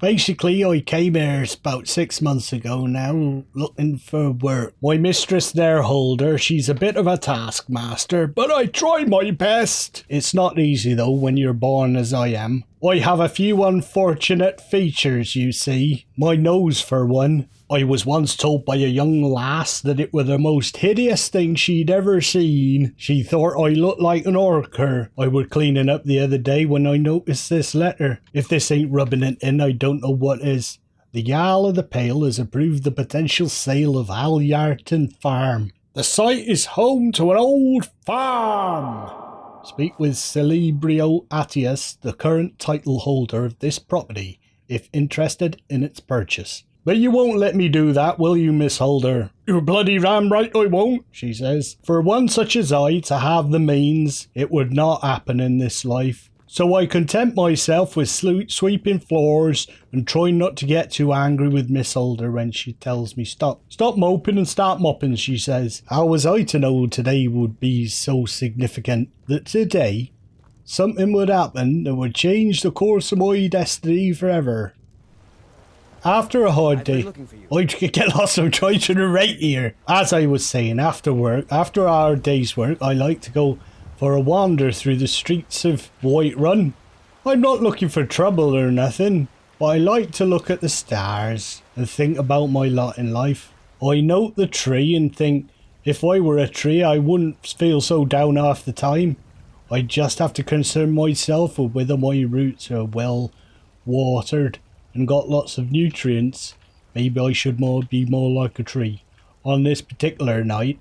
Basically, I came here about 6 months ago now, looking for work. My mistress there, Holder, she's a bit of a taskmaster, but I try my best. It's not easy though when you're born as I am. I have a few unfortunate features, you see. My nose for one. I was once told by a young lass that it was the most hideous thing she'd ever seen. She thought I looked like an orker. I was cleaning up the other day when I noticed this letter. If this ain't rubbing it in, I don't know what is. The Jarl of the Pale has approved the potential sale of Heljarchen farm. The site is home to an old farm. Speak with Celebrio Atius, the current title holder of this property, if interested in its purchase. But you won't let me do that, will you, Miss Holder? You're bloody ram right I won't, she says. For one such as I to have the means, it would not happen in this life. So I content myself with sweeping floors and try not to get too angry with Miss Holder when she tells me stop. Stop moping and start mopping, she says. How was I to know today would be so significant that today something would happen that would change the course of my destiny forever? After a hard day, I get lost. I'm trying to narrate here. As I was saying, after our day's work, I like to go for a wander through the streets of Whiterun. I'm not looking for trouble or nothing, but I like to look at the stars and think about my lot in life. I note the tree and think, if I were a tree, I wouldn't feel so down half the time. I just have to concern myself with whether my roots are well watered and got lots of nutrients. Maybe I should be more like a tree. On this particular night,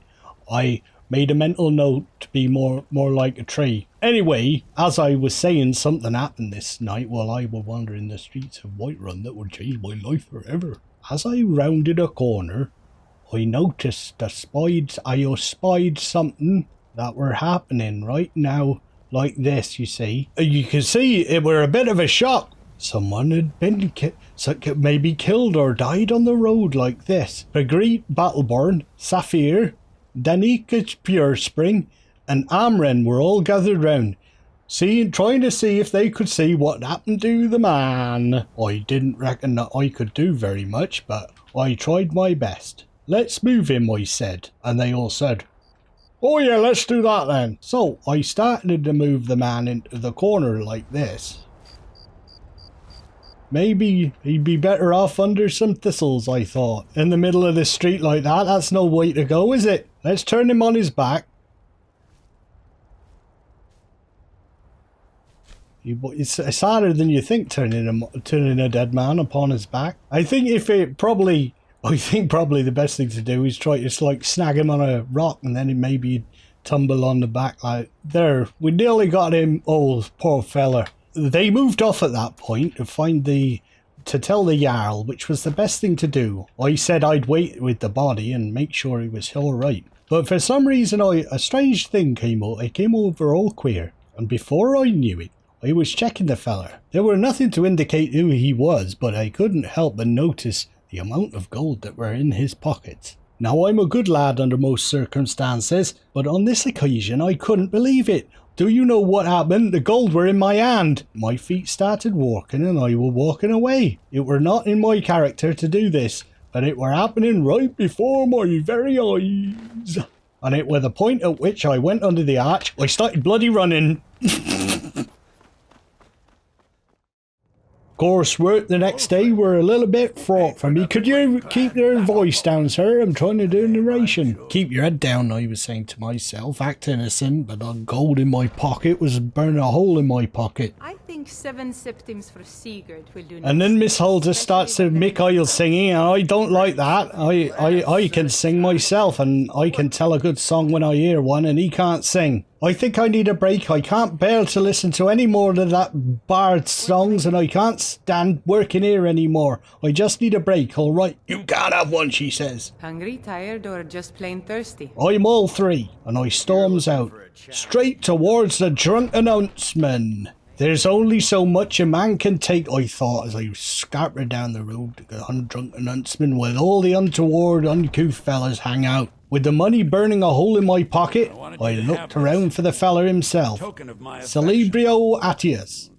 I made a mental note to be more like a tree. Anyway, as I was saying, something happened this night while I was wandering the streets of Whiterun that would change my life forever. As I rounded a corner, I noticed I spied something that were happening right now, like this, you see. You can see it were a bit of a shock. Someone had been maybe killed or died on the road like this. Pagreet Battleborn, Saphir, Danica Purespring, and Amren were all gathered round, trying to see if they could see what happened to the man. I didn't reckon that I could do very much, but I tried my best. Let's move him, I said, and they all said, oh yeah, let's do that then. So I started to move the man into the corner like this. Maybe he'd be better off under some thistles, I thought. In the middle of the street like that, that's no way to go, is it? Let's turn him on his back. It's harder than you think, turning a dead man upon his back. I think probably the best thing to do is try to like snag him on a rock and then maybe he'd tumble on the back like there. We nearly got him. Oh, poor fella. They moved off at that point to tell the Jarl, which was the best thing to do. I said I'd wait with the body and make sure he was alright. But for some reason a strange thing came over. It came over all queer. And before I knew it, I was checking the fella. There were nothing to indicate who he was, but I couldn't help but notice the amount of gold that were in his pockets. Now I'm a good lad under most circumstances, but on this occasion I couldn't believe it. Do you know what happened? The gold were in my hand. My feet started walking and I were walking away. It were not in my character to do this, but it were happening right before my very eyes. And it were the point at which I went under the arch. I started bloody running. Coursework the next day were a little bit fraught for me. Could you keep your voice down, sir? I'm trying to do narration. Keep your head down, I was saying to myself, act innocent, but the gold in my pocket was burning a hole in my pocket. I think 7 septims for Sigurd will do. And then Miss Holder starts to Mikhail singing, and I don't like that. I can sing myself, and I can tell a good song when I hear one, and he can't sing. I think I need a break. I can't bear to listen to any more of that bard songs, and I can't stand working here anymore. I just need a break, alright? You can't have one, she says. Hungry, tired, or just plain thirsty? I'm all three, and I storms out, straight towards the drunken huntsman. There's only so much a man can take, I thought, as I scampered down the road to the drunken huntsman where all the untoward, uncouth fellas hang out. With the money burning a hole in my pocket, I looked around for the fella himself, Celebrio Atius.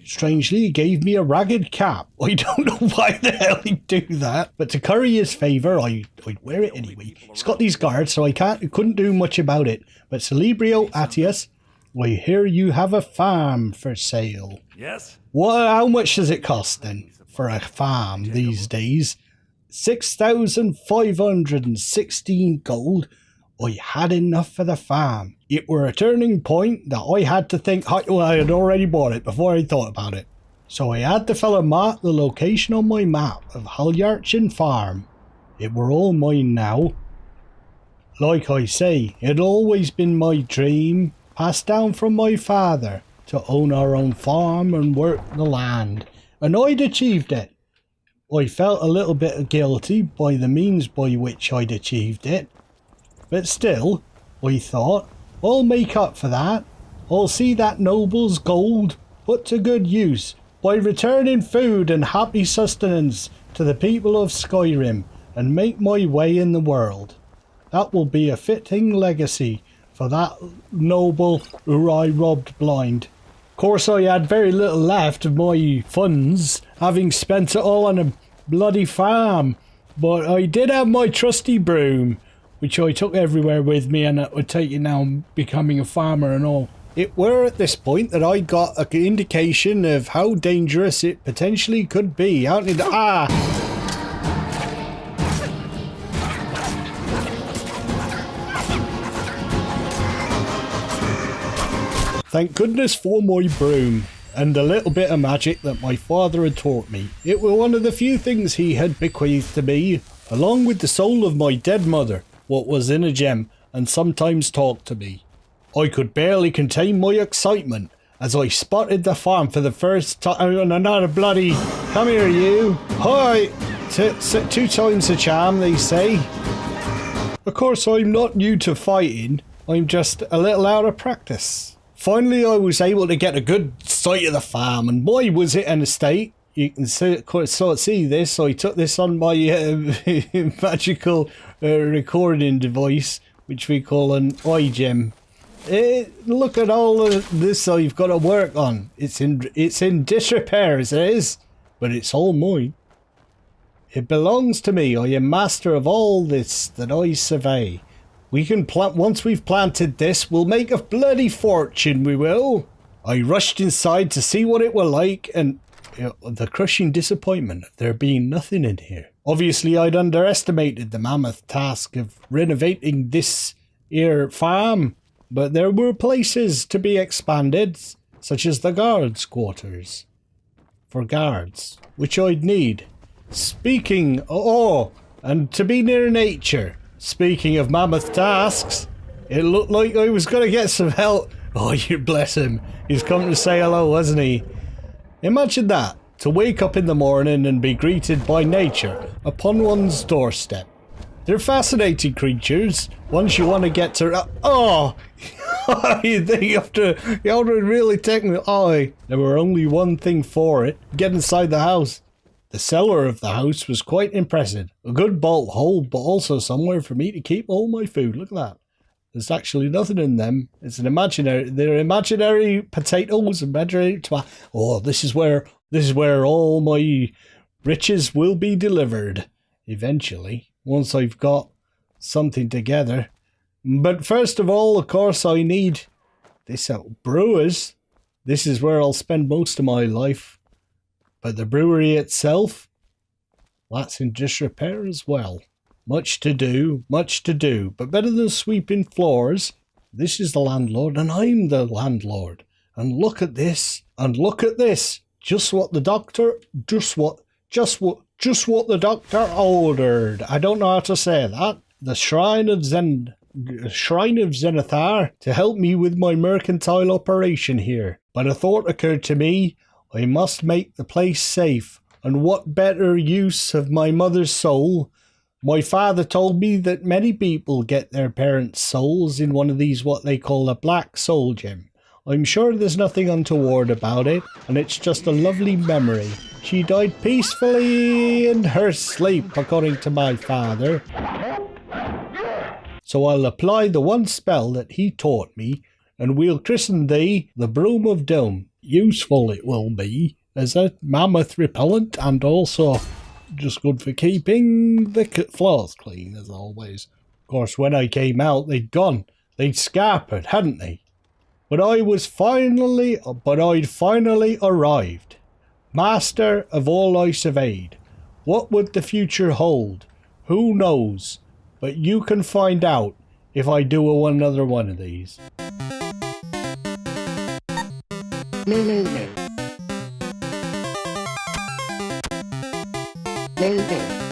Strangely, he gave me a ragged cap. I don't know why the hell he'd do that, but to curry his favour, I'd wear it anyway. He's got these guards, so I couldn't do much about it. But Celebrio Atius, I hear you have a farm for sale. Yes? Well, how much does it cost then for a farm these days? 6,516 gold. I had enough for the farm. It were a turning point that I had to think, well, I had already bought it before I thought about it. So I had the fella mark the location on my map of Heljarchen farm. It were all mine now. Like I say, it had always been my dream, passed down from my father, to own our own farm and work the land. And I'd achieved it. I felt a little bit guilty by the means by which I'd achieved it. But still, I thought, I'll make up for that. I'll see that noble's gold put to good use by returning food and happy sustenance to the people of Skyrim and make my way in the world. That will be a fitting legacy for that noble who I robbed blind. Of course, I had very little left of my funds, having spent it all on a bloody farm. But I did have my trusty broom, which I took everywhere with me, and that would take you now becoming a farmer and all. It were at this point that I got an indication of how dangerous it potentially could be. Out in the Thank goodness for my broom and a little bit of magic that my father had taught me. It were one of the few things he had bequeathed to me, along with the soul of my dead mother, what was in a gem, and sometimes talked to me. I could barely contain my excitement as I spotted the farm for the first time. And another bloody, come here you. Hi, two times a charm, they say. Of course, I'm not new to fighting. I'm just a little out of practice. Finally, I was able to get a good sight of the farm, and boy was it an estate. You can see this. I took this on my magical recording device, which we call an iGem. Look at all of this I've got to work on. It's in disrepair, it is, but it's all mine. It belongs to me. I am master of all this that I survey. We can plant. Once we've planted this, we'll make a bloody fortune. We will. I rushed inside to see what it were like, and the crushing disappointment of there being nothing in here. Obviously, I'd underestimated the mammoth task of renovating this here farm, but there were places to be expanded, such as the guards' quarters for guards, which I'd need. Speaking, and to be near nature. Speaking of mammoth tasks, it looked like I was going to get some help. Oh, you bless him. He's come to say hello, hasn't he? Imagine that, to wake up in the morning and be greeted by nature upon one's doorstep. They're fascinating creatures once you want to get to... you have to really take me... There were only one thing for it. Get inside the house. The cellar of the house was quite impressive. A good bolt hole, but also somewhere for me to keep all my food. Look at that. There's actually nothing in them. It's an imaginary... They're imaginary potatoes and imaginary tomatoes. Oh, this is where all my riches will be delivered. Eventually. Once I've got something together. But first of all, of course, I need this out. Brewers. This is where I'll spend most of my life. But the brewery itself, that's in disrepair as well. Much to do, but better than sweeping floors. This is the landlord, and I'm the landlord. And look at this, Just what the doctor ordered. I don't know how to say that. The Shrine of Zenithar to help me with my mercantile operation here. But a thought occurred to me. I must make the place safe, and what better use of my mother's soul? My father told me that many people get their parents' souls in one of these what they call a black soul gem. I'm sure there's nothing untoward about it, and it's just a lovely memory. She died peacefully in her sleep, according to my father. So I'll apply the one spell that he taught me and we'll christen thee the Broom of Doom. Useful it will be as a mammoth repellent, and also just good for keeping the floors clean, as always. Of course, when I came out, they'd gone. They'd scarpered, hadn't they? But I'd finally arrived. Master of all I surveyed. What would the future hold? Who knows? But you can find out if I do another one of these. No.